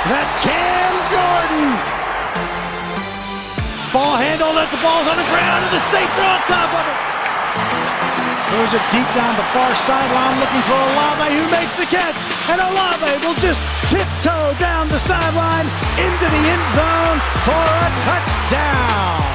That's Cam Jordan. Ball handle, that's the ball's on the ground, and the Saints are on top of it. Throws it deep down the far sideline, looking for Olave, who makes the catch. And Olave will just tiptoe down the sideline into the end zone for a touchdown.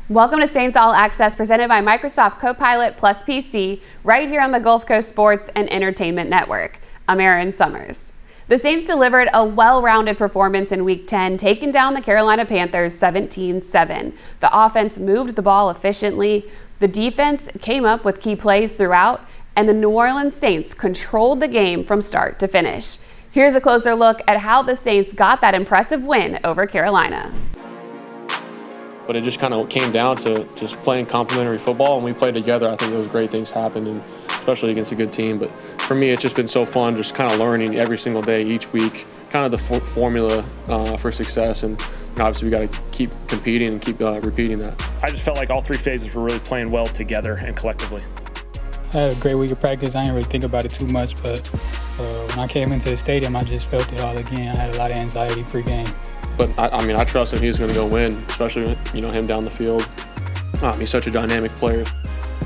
Welcome to Saints All Access, presented by Microsoft Copilot PC, right here on the Gulf Coast Sports and Entertainment Network. I'm Erin Summers. The Saints delivered a well-rounded performance in Week 10, taking down the Carolina Panthers 17-7. The offense moved the ball efficiently, the defense came up with key plays throughout, and the New Orleans Saints controlled the game from start to finish. Here's a closer look at how the Saints got that impressive win over Carolina. But it just kind of came down to just playing complementary football, and we played together. I think those great things happened, and especially against a good team. But for me, it's just been so fun just kind of learning every single day, each week, kind of the formula for success. And obviously we got to keep competing and keep repeating that. I just felt like all three phases were really playing well together and collectively. I had a great week of practice. I didn't really think about it too much, but when I came into the stadium, I just felt it all again. I had a lot of anxiety pre-game. But I trust him. He's going to go win, especially with, him down the field. He's such a dynamic player.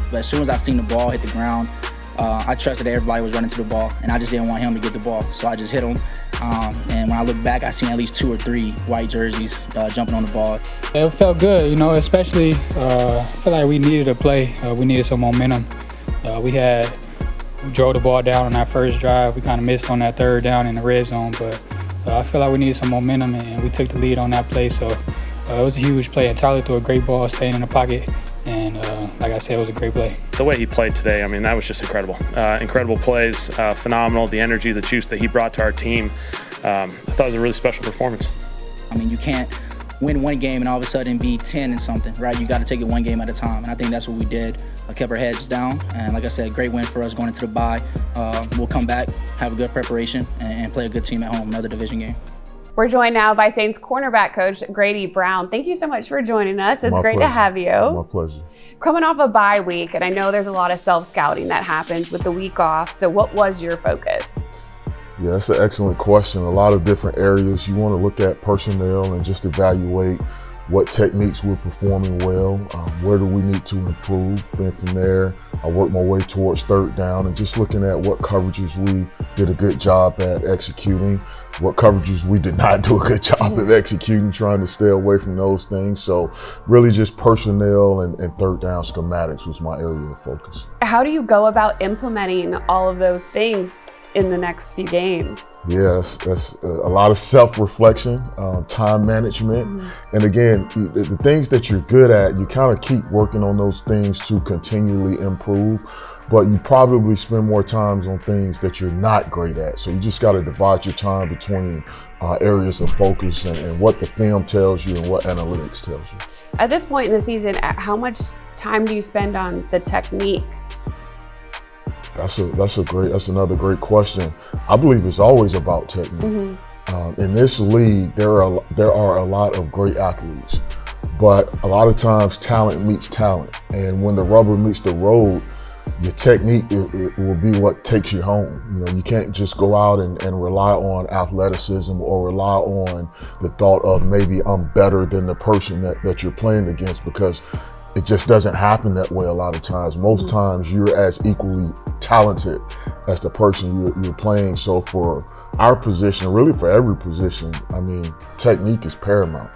But as soon as I seen the ball hit the ground, I trusted that everybody was running to the ball, and I just didn't want him to get the ball. So I just hit him. And when I look back, I seen at least 2 or 3 white jerseys jumping on the ball. It felt good, especially I feel like we needed a play. We needed some momentum. We drove the ball down on our first drive. We kind of missed on that third down in the red zone, but I feel like we needed some momentum, and we took the lead on that play. So it was a huge play, and Tyler threw a great ball, staying in the pocket, and like I said, it was a great play. The way he played today, that was just incredible. Incredible plays, phenomenal. The energy, the juice that he brought to our team. I thought it was a really special performance. You can't win one game and all of a sudden be 10 and something, right? You got to take it one game at a time, and I think that's what we did. Kept our heads down, and like I said, great win for us going into the bye. We'll come back, have a good preparation, and play a good team at home, another division game. We're joined now by Saints cornerback coach Grady Brown. Thank you so much for joining us. It's great to have you. My pleasure. Coming off a bye week, and I know there's a lot of self-scouting that happens with the week off, so what was your focus? Yeah, that's an excellent question. A lot of different areas. You want to look at personnel and just evaluate what techniques we're performing well, where do we need to improve. Then from there, I work my way towards third down and just looking at what coverages we did a good job at executing, what coverages we did not do a good job of executing, trying to stay away from those things. So really just personnel and third down schematics was my area of focus. How do you go about implementing all of those things in the next few games? Yeah, that's a lot of self-reflection, time management. And again, the things that you're good at, you kind of keep working on those things to continually improve, but you probably spend more time on things that you're not great at. So you just got to divide your time between areas of focus and what the film tells you and what analytics tells you. At this point in the season, how much time do you spend on the technique? That's another great question. I believe it's always about technique. In this league, there are a lot of great athletes, but a lot of times talent meets talent, and when the rubber meets the road, your technique it will be what takes you home. You can't just go out and rely on athleticism or rely on the thought of maybe I'm better than the person that you're playing against, because it just doesn't happen that way a lot of times. Most times you're as equally talented as the person you're playing. So for our position, really for every position, technique is paramount.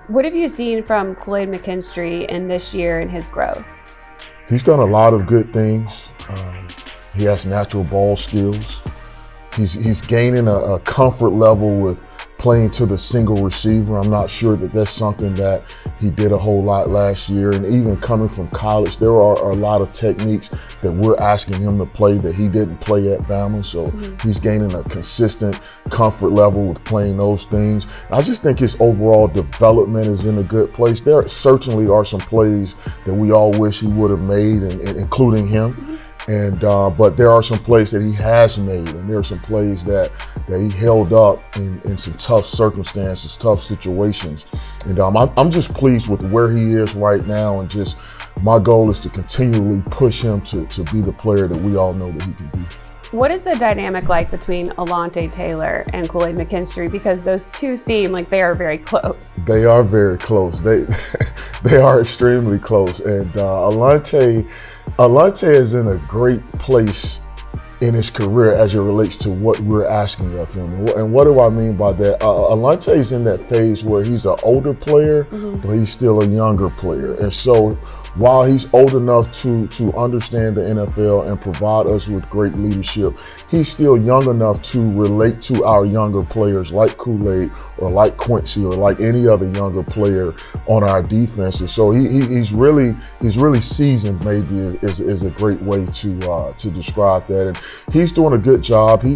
What have you seen from Kool-Aid McKinstry in this year and his growth? He's done a lot of good things. He has natural ball skills. He's gaining a comfort level with playing to the single receiver. I'm not sure that that's something that he did a whole lot last year. And even coming from college, there are a lot of techniques that we're asking him to play that he didn't play at Bama. So he's gaining a consistent comfort level with playing those things. And I just think his overall development is in a good place. There certainly are some plays that we all wish he would have made, and including him. But there are some plays that he has made, and there are some plays that he held up in some tough circumstances, tough situations. And I'm just pleased with where he is right now, and just my goal is to continually push him to be the player that we all know that he can be. What is the dynamic like between Alontae Taylor and Kool-Aid McKinstry? Because those two seem like they are very close. They are very close. They are extremely close. And Alontae is in a great place in his career as it relates to what we're asking of him. And what do I mean by that? Alontae is in that phase where he's an older player, but he's still a younger player. And so while he's old enough to understand the NFL and provide us with great leadership, he's still young enough to relate to our younger players like Kool-Aid or like Quincy or like any other younger player on our defense. And so he's really seasoned, maybe is a great way to describe that. And he's doing a good job. He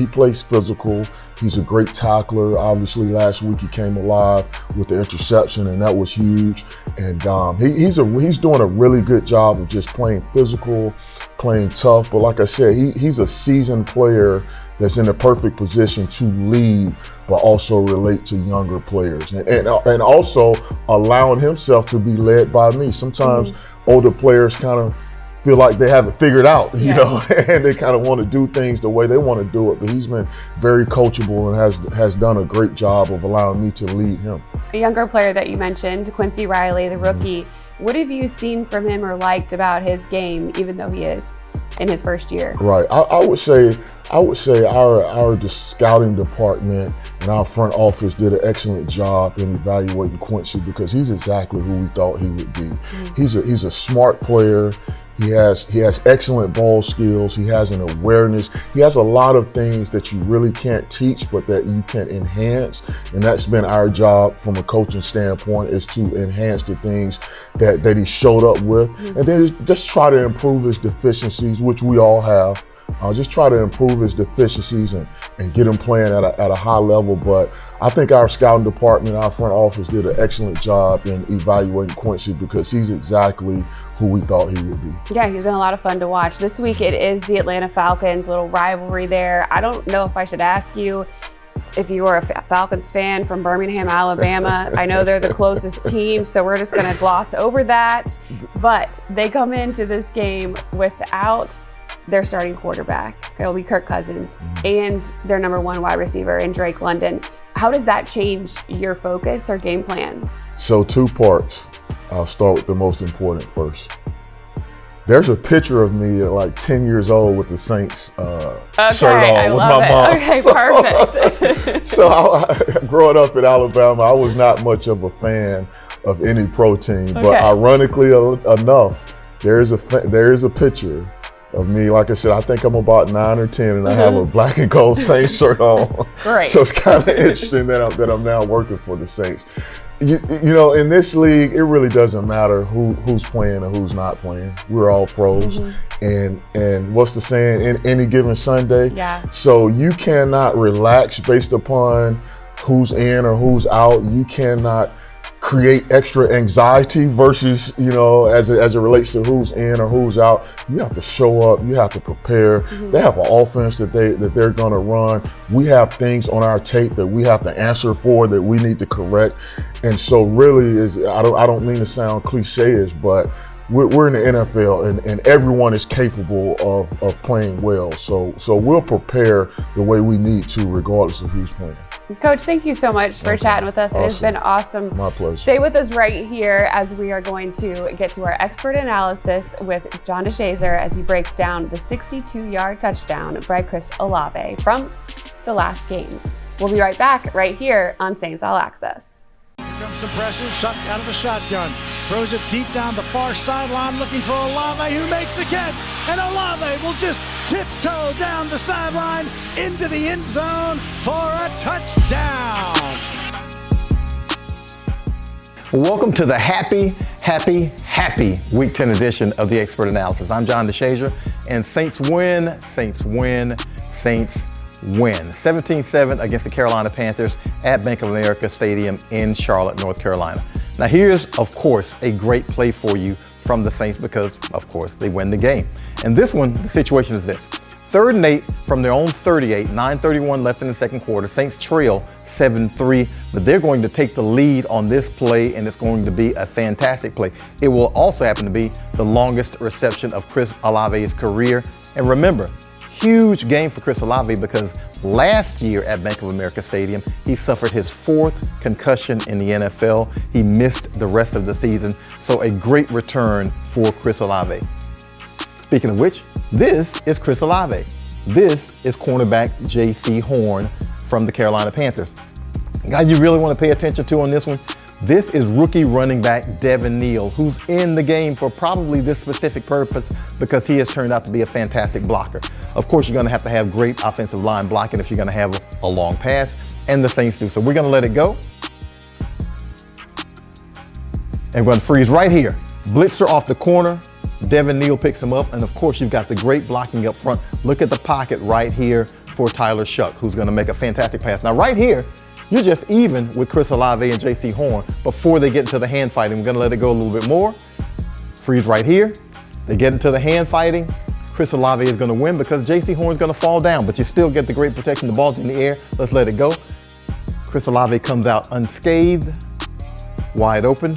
plays physical. He's a great tackler. Obviously, last week he came alive with the interception, and that was huge. And he's doing a really good job of just playing physical, playing tough. But like I said, he's a seasoned player that's in the perfect position to lead, but also relate to younger players, and also allowing himself to be led by me. Sometimes older players kind of feel like they have it figured out, you know, and they kind of want to do things the way they want to do it. But he's been very coachable and has done a great job of allowing me to lead him. A younger player that you mentioned, Quincy Riley, the rookie, what have you seen from him or liked about his game, even though he is in his first year? Right. I would say our scouting department and our front office did an excellent job in evaluating Quincy because he's exactly who we thought he would be. He's a smart player. He has excellent ball skills. He has an awareness. He has a lot of things that you really can't teach, but that you can enhance. And that's been our job from a coaching standpoint, is to enhance the things that he showed up with. And then just try to improve his deficiencies, which we all have. Just try to improve his deficiencies and get him playing at a high level. But I think our scouting department, our front office did an excellent job in evaluating Quincy because he's exactly who we thought he would be. Yeah, he's been a lot of fun to watch. This week it is the Atlanta Falcons, little rivalry there. I don't know if I should ask you if you are a Falcons fan from Birmingham, Alabama. I know they're the closest team, so we're just gonna gloss over that. But they come into this game without their starting quarterback. It'll be Kirk Cousins, and their number one wide receiver in Drake London. How does that change your focus or game plan? So 2 parts. I'll start with the most important first. There's a picture of me at like 10 years old with the Saints shirt on with my mom. Okay, perfect. So growing up in Alabama, I was not much of a fan of any pro team, but ironically enough, there is a picture of me. Like I said, I think I'm about 9 or 10, and I have a black and gold Saints shirt on. Great. So it's kind of interesting that I'm now working for the Saints. You know, in this league, it really doesn't matter who's playing and who's not playing. We're all pros. And what's the saying? In any given Sunday. Yeah. So you cannot relax based upon who's in or who's out. You cannot create extra anxiety versus, you know, as it relates to who's in or who's out. You have to show up, you have to prepare. They have an offense that they're gonna run. We have things on our tape that we have to answer for, that we need to correct. And so really I don't mean to sound cliche-ish, but we're in the NFL and everyone is capable of playing well. So we'll prepare the way we need to regardless of who's playing. Coach, thank you so much for chatting with us. It has been awesome. My pleasure. Stay with us right here as we are going to get to our expert analysis with John DeShazer as he breaks down the 62-yard touchdown by Chris Olave from the last game. We'll be right back right here on Saints All Access. Here comes some pressure, shot out of a shotgun. Throws it deep down the far sideline looking for Olave, who makes the catch. And Olave will just tiptoe down the sideline into the end zone for a touchdown. Welcome to the happy Week 10 edition of the Expert Analysis. I'm John DeShazer, and Saints win, Saints win, Saints win. 17-7 against the Carolina Panthers at Bank of America Stadium in Charlotte, North Carolina. Now here's, of course, a great play for you from the Saints because, of course, they win the game. And this one, the situation is this. 3rd and 8 from their own 38, 9:31 left in the second quarter. Saints trail 7-3, but they're going to take the lead on this play, and it's going to be a fantastic play. It will also happen to be the longest reception of Chris Olave's career. And remember, huge game for Chris Olave because last year at Bank of America Stadium, he suffered his 4th concussion in the NFL. He missed the rest of the season, so a great return for Chris Olave. Speaking of which, this is Chris Olave. This is cornerback J.C. Horn from the Carolina Panthers. Guy you really want to pay attention to on this one, this is rookie running back Devin Neal, who's in the game for probably this specific purpose because he has turned out to be a fantastic blocker. Of course, you're going to have great offensive line blocking if you're going to have a long pass, and the Saints do. So we're going to let it go. And we're going to freeze right here. Blitzer off the corner. Devin Neal picks him up, and of course, you've got the great blocking up front. Look at the pocket right here for Tyler Shuck, who's going to make a fantastic pass. Now, right here, you're just even with Chris Olave and J.C. Horn before they get into the hand fighting. We're going to let it go a little bit more. Freeze right here. They get into the hand fighting. Chris Olave is going to win because J.C. Horn is going to fall down, but you still get the great protection. The ball's in the air. Let's let it go. Chris Olave comes out unscathed, wide open.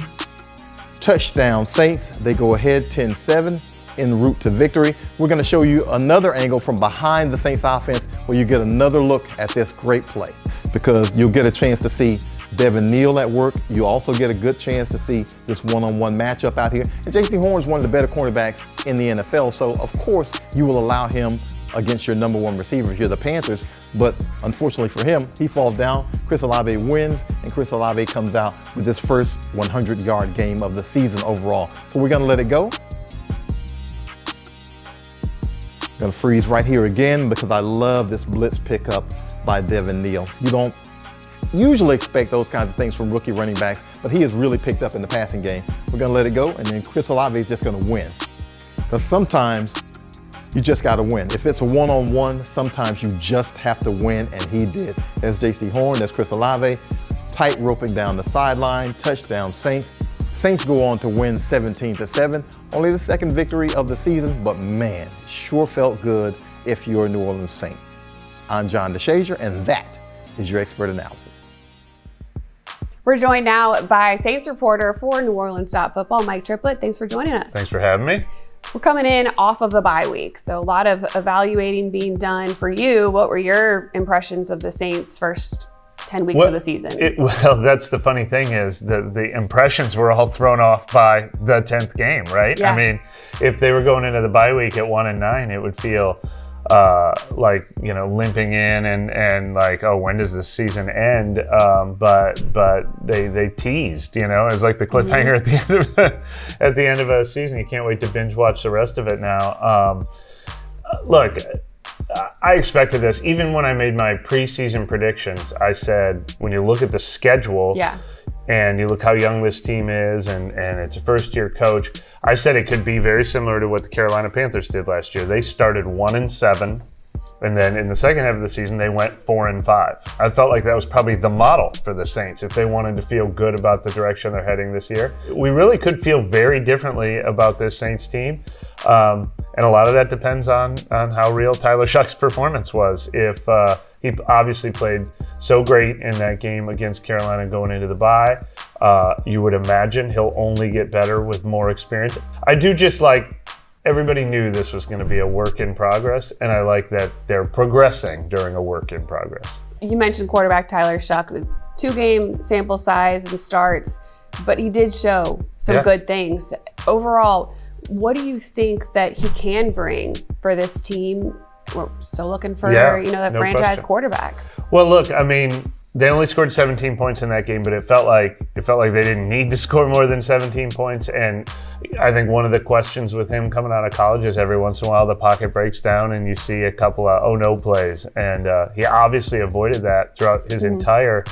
Touchdown Saints. They go ahead 10-7 en route to victory. We're going to show you another angle from behind the Saints offense where you get another look at this great play because you'll get a chance to see Devin Neal at work. You also get a good chance to see this one-on-one matchup out here. And J.C. Horn is one of the better cornerbacks in the NFL, so of course you will allow him against your number 1 receiver here, the Panthers. But unfortunately for him, he falls down. Chris Olave wins, and Chris Olave comes out with his first 100-yard game of the season overall. So we're going to let it go. Going to freeze right here again because I love this blitz pickup by Devin Neal. You don't usually expect those kinds of things from rookie running backs, but he has really picked up in the passing game. We're going to let it go, and then Chris Olave is just going to win. Because sometimes you just got to win. If it's a one-on-one, sometimes you just have to win, and he did. That's J.C. Horn, that's Chris Olave, tight roping down the sideline, touchdown Saints. Saints go on to win 17-7, only the 2nd victory of the season, but man, sure felt good if you're a New Orleans Saint. I'm John DeShazier, and that is your expert analysis. We're joined now by Saints reporter for New Orleans Football, Mike Triplett. Thanks for joining us. Thanks for having me. We're coming in off of the bye week, so a lot of evaluating being done for you. What were your impressions of the Saints' first 10 weeks of the season? Well, that's the funny thing is the impressions were all thrown off by the 10th game, right? Yeah. I mean, if they were going into the bye week at 1-9, it would feel like, you know, limping in and like, oh, when does this season end? But they teased, you know, it's like the cliffhanger at the end of a season. You can't wait to binge watch the rest of it now. Look, I expected this. Even when I made my preseason predictions, I said, when you look at the schedule and you look how young this team is and it's a first-year coach, I said it could be very similar to what the Carolina Panthers did last year. They started 1-7, and then in the second half of the season, they went 4-5. I felt like that was probably the model for the Saints if they wanted to feel good about the direction they're heading this year. We really could feel very differently about this Saints team. And a lot of that depends on how real Tyler Shuck's performance was. If he obviously played so great in that game against Carolina going into the bye, you would imagine he'll only get better with more experience. I do just like everybody knew this was going to be a work in progress, and I like that they're progressing during a work in progress. You mentioned quarterback Tyler Shuck, 2-game sample size and starts, but he did show some good things. Overall, what do you think that he can bring for this team? We're still looking for, that franchise quarterback. Well, look, I mean, they only scored 17 points in that game, but it felt like they didn't need to score more than 17 points. And I think one of the questions with him coming out of college is every once in a while the pocket breaks down and you see a couple of oh-no plays. And he obviously avoided that throughout his entire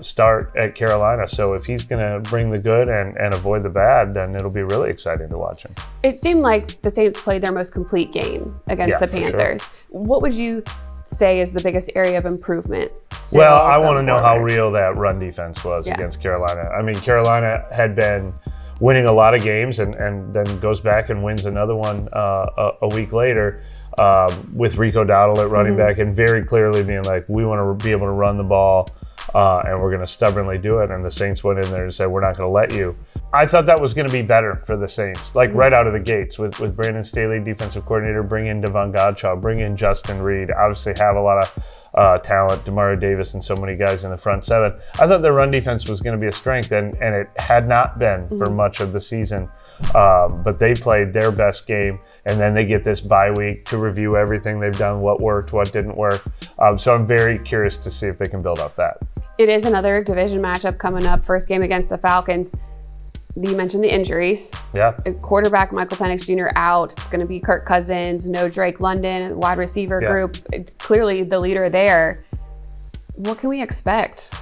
start at Carolina. So if he's going to bring the good and avoid the bad, then it'll be really exciting to watch him. It seemed like the Saints played their most complete game against the Panthers. Sure. What would you say is the biggest area of improvement? Well, I want to know how real that run defense was against Carolina. I mean, Carolina had been winning a lot of games and then goes back and wins another one a week later with Rico Dowdle at running back, and very clearly being like, we want to be able to run the ball and we're going to stubbornly do it. And the Saints went in there and said, we're not going to let you. I thought that was going to be better for the Saints, like right out of the gates with Brandon Staley, defensive coordinator, bring in Devon Godchaux, bring in Justin Reed, obviously have a lot of talent, Demario Davis and so many guys in the front seven. I thought their run defense was going to be a strength, and it had not been for much of the season. But they played their best game, and then they get this bye week to review everything they've done, what worked, what didn't work. So I'm very curious to see if they can build up that. It is another division matchup coming up, first game against the Falcons. You mentioned the injuries. Yeah. Quarterback Michael Penix Jr. out. It's going to be Kirk Cousins, no Drake London, wide receiver group. It's clearly the leader there. What can we expect?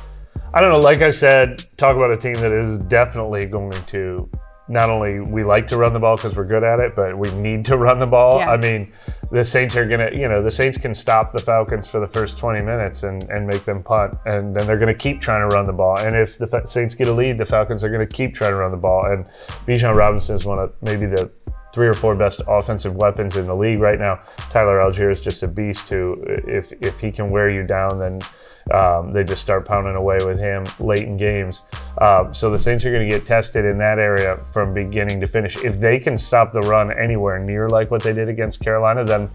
I don't know. Like I said, talk about a team that is definitely going to, not only we like to run the ball because we're good at it, but we need to run the ball. Yeah. I mean, the Saints are going to, the Saints can stop the Falcons for the first 20 minutes and make them punt, and then they're going to keep trying to run the ball. And if the Saints get a lead, the Falcons are going to keep trying to run the ball. And Bijan Robinson is one of maybe the 3 or 4 best offensive weapons in the league right now. Tyler Algier is just a beast too. If he can wear you down, then they just start pounding away with him late in games. So the Saints are going to get tested in that area from beginning to finish. If they can stop the run anywhere near like what they did against Carolina, then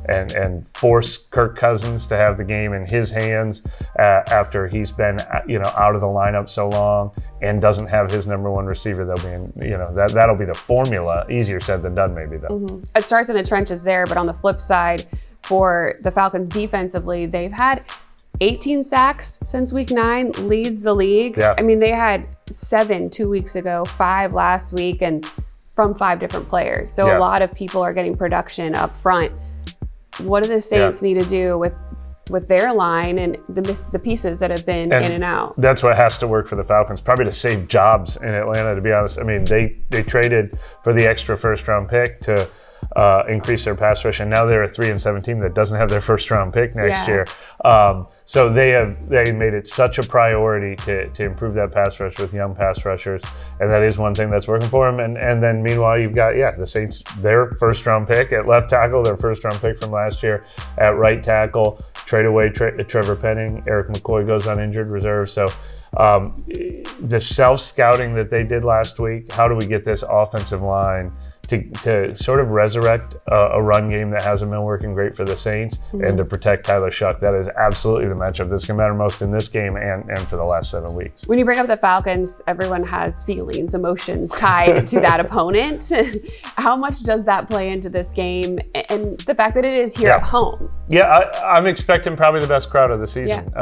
and force Kirk Cousins to have the game in his hands after he's been out of the lineup so long and doesn't have his number one receiver, they'll be in, that'll be the formula. Easier said than done, maybe though. It starts in the trenches there, but on the flip side, for the Falcons defensively, they've had 18 sacks since week 9, leads the league. Yeah. I mean, they had 7 2 weeks ago, 5 last week, and from 5 different players. So a lot of people are getting production up front. What do the Saints need to do with their line and the pieces that have been in and out? That's what has to work for the Falcons, probably to save jobs in Atlanta, to be honest. I mean, they traded for the extra first-round pick to increase their pass rush, and now they're a 3-7 team that doesn't have their first-round pick next year. So they made it such a priority to improve that pass rush with young pass rushers, and that is one thing that's working for them. And then meanwhile, you've got the Saints, their first-round pick at left tackle, their first-round pick from last year at right tackle, trade away Trevor Penning, Eric McCoy goes on injured reserve. So the self-scouting that they did last week, how do we get this offensive line to sort of resurrect a run game that hasn't been working great for the Saints, and to protect Tyler Shuck? That is absolutely the matchup that's going to matter most in this game and for the last 7 weeks. When you bring up the Falcons, everyone has feelings, emotions tied to that opponent. How much does that play into this game and the fact that it is here at home? Yeah, I'm expecting probably the best crowd of the season.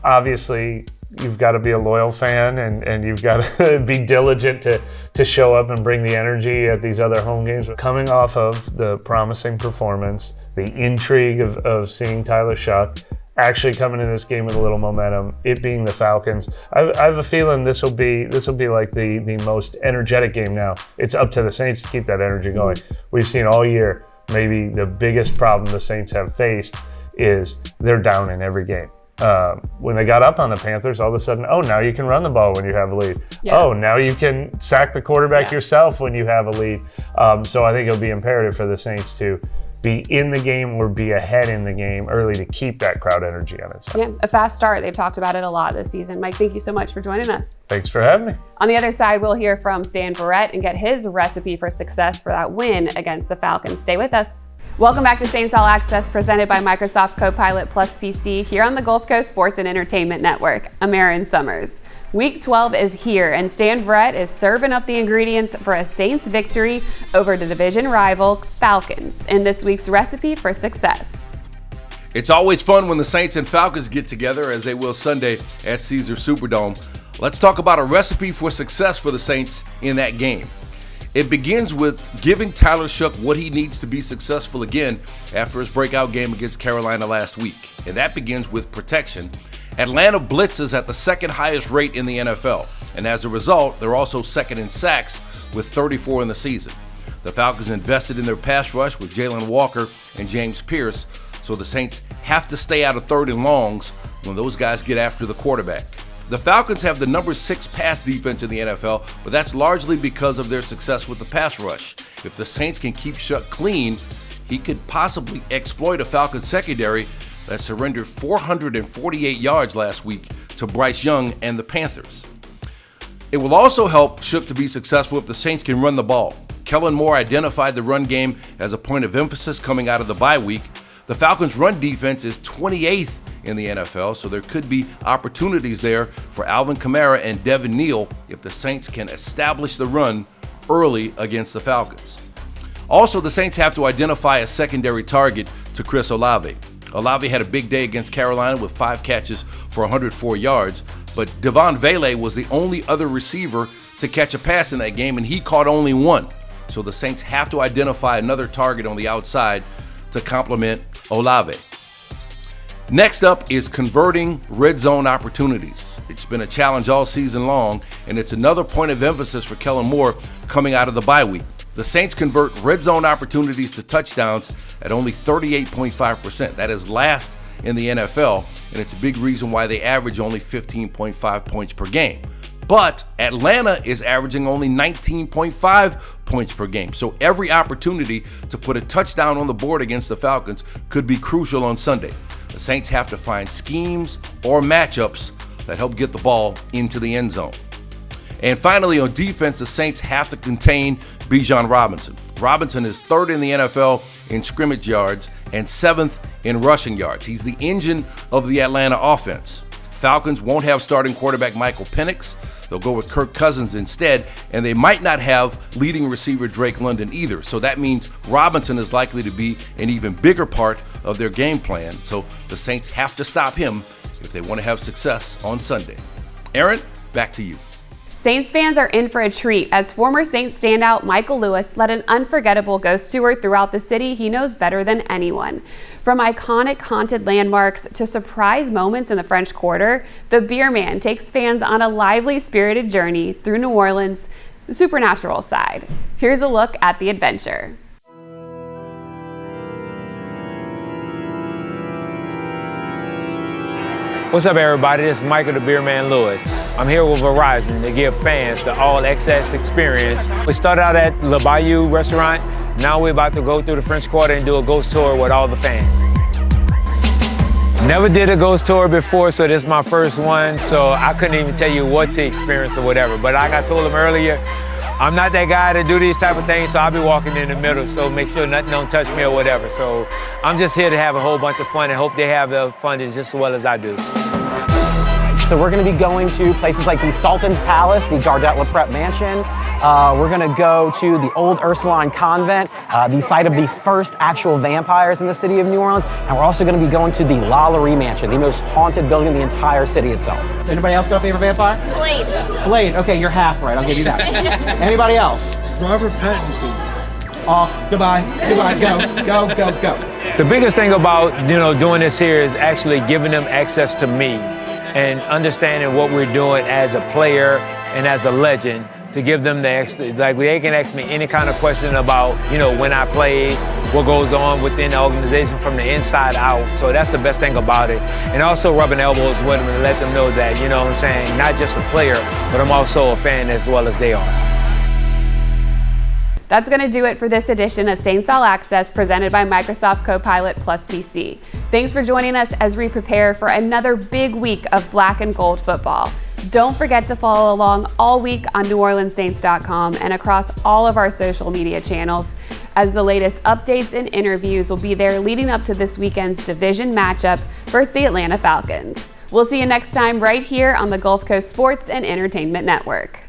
Obviously, you've got to be a loyal fan and you've got to be diligent to show up and bring the energy at these other home games. Coming off of the promising performance, the intrigue of seeing Tyler Shuck, actually coming in this game with a little momentum, it being the Falcons, I have a feeling this will be like the most energetic game now. It's up to the Saints to keep that energy going. We've seen all year, maybe the biggest problem the Saints have faced is they're down in every game. When they got up on the Panthers, all of a sudden, now you can run the ball when you have a lead. Now you can sack the quarterback yourself when you have a lead. So I think it'll be imperative for the Saints to be in the game or be ahead in the game early to keep that crowd energy on its side. Yeah, a fast start. They've talked about it a lot this season. Mike, thank you so much for joining us. Thanks for having me. On the other side, we'll hear from Stan Verrett and get his recipe for success for that win against the Falcons. Stay with us. Welcome back to Saints All Access, presented by Microsoft Copilot Plus PC here on the Gulf Coast Sports and Entertainment Network. I'm Erin Summers. Week 12 is here, and Stan Verrett is serving up the ingredients for a Saints victory over the division rival Falcons in this week's recipe for success. It's always fun when the Saints and Falcons get together, as they will Sunday at Caesars Superdome. Let's talk about a recipe for success for the Saints in that game. It begins with giving Tyler Shuck what he needs to be successful again after his breakout game against Carolina last week. And that begins with protection. Atlanta blitzes at the second highest rate in the NFL. And as a result, they're also second in sacks with 34 in the season. The Falcons invested in their pass rush with Jalen Walker and James Pierce, so the Saints have to stay out of 3rd and longs when those guys get after the quarterback. The Falcons have the number 6 pass defense in the NFL, but that's largely because of their success with the pass rush. If the Saints can keep Shough clean, he could possibly exploit a Falcons secondary that surrendered 448 yards last week to Bryce Young and the Panthers. It will also help Shough to be successful if the Saints can run the ball. Kellen Moore identified the run game as a point of emphasis coming out of the bye week. The Falcons' run defense is 28th in the NFL, so there could be opportunities there for Alvin Kamara and Devin Neal if the Saints can establish the run early against the Falcons. Also, the Saints have to identify a secondary target to Chris Olave. Olave had a big day against Carolina with 5 catches for 104 yards, but Devon Vele was the only other receiver to catch a pass in that game, and he caught only 1. So the Saints have to identify another target on the outside to complement Olave. Next up is converting red zone opportunities. It's been a challenge all season long, and it's another point of emphasis for Kellen Moore coming out of the bye week. The Saints convert red zone opportunities to touchdowns at only 38.5%. That is last in the NFL, and it's a big reason why they average only 15.5 points per game. But Atlanta is averaging only 19.5 points per game. So every opportunity to put a touchdown on the board against the Falcons could be crucial on Sunday. The Saints have to find schemes or matchups that help get the ball into the end zone. And finally, on defense, the Saints have to contain Bijan Robinson. Robinson is 3rd in the NFL in scrimmage yards and 7th in rushing yards. He's the engine of the Atlanta offense. Falcons won't have starting quarterback Michael Penix. They'll go with Kirk Cousins instead, and they might not have leading receiver Drake London either. So that means Robinson is likely to be an even bigger part of their game plan. So the Saints have to stop him if they want to have success on Sunday. Aaron, back to you. Saints fans are in for a treat as former Saints standout Michael Lewis led an unforgettable ghost tour throughout the city he knows better than anyone. From iconic haunted landmarks to surprise moments in the French Quarter, the Beer Man takes fans on a lively, spirited journey through New Orleans' supernatural side. Here's a look at the adventure. What's up, everybody? This is Michael the Beer Man Lewis. I'm here with Verizon to give fans the all-access experience. We started out at Le Bayou restaurant. Now we're about to go through the French Quarter and do a ghost tour with all the fans. Never did a ghost tour before, so this is my first one, so I couldn't even tell you what to experience or whatever. But like I told them earlier, I'm not that guy to do these type of things, so I'll be walking in the middle, so make sure nothing don't touch me or whatever. So I'm just here to have a whole bunch of fun and hope they have the fun just as well as I do. So we're going to be going to places like the Sultan Palace, the Gardette La Prep Mansion. We're going to go to the Old Ursuline Convent, the site of the first actual vampires in the city of New Orleans. And we're also going to be going to the Lalaurie Mansion, the most haunted building in the entire city itself. Anybody else got a favorite vampire? Blade. Blade. Okay, you're half right. I'll give you that. Anybody else? Robert Pattinson. Off. Goodbye. Goodbye. Go. The biggest thing about doing this here is actually giving them access to me and understanding what we're doing as a player and as a legend, to give them they can ask me any kind of question about, when I play, what goes on within the organization from the inside out. So that's the best thing about it. And also rubbing elbows with them and let them know that, not just a player, but I'm also a fan as well as they are. That's going to do it for this edition of Saints All Access presented by Microsoft Copilot Plus PC. Thanks for joining us as we prepare for another big week of black and gold football. Don't forget to follow along all week on NewOrleansSaints.com and across all of our social media channels, as the latest updates and interviews will be there leading up to this weekend's division matchup versus the Atlanta Falcons. We'll see you next time right here on the Gulf Coast Sports and Entertainment Network.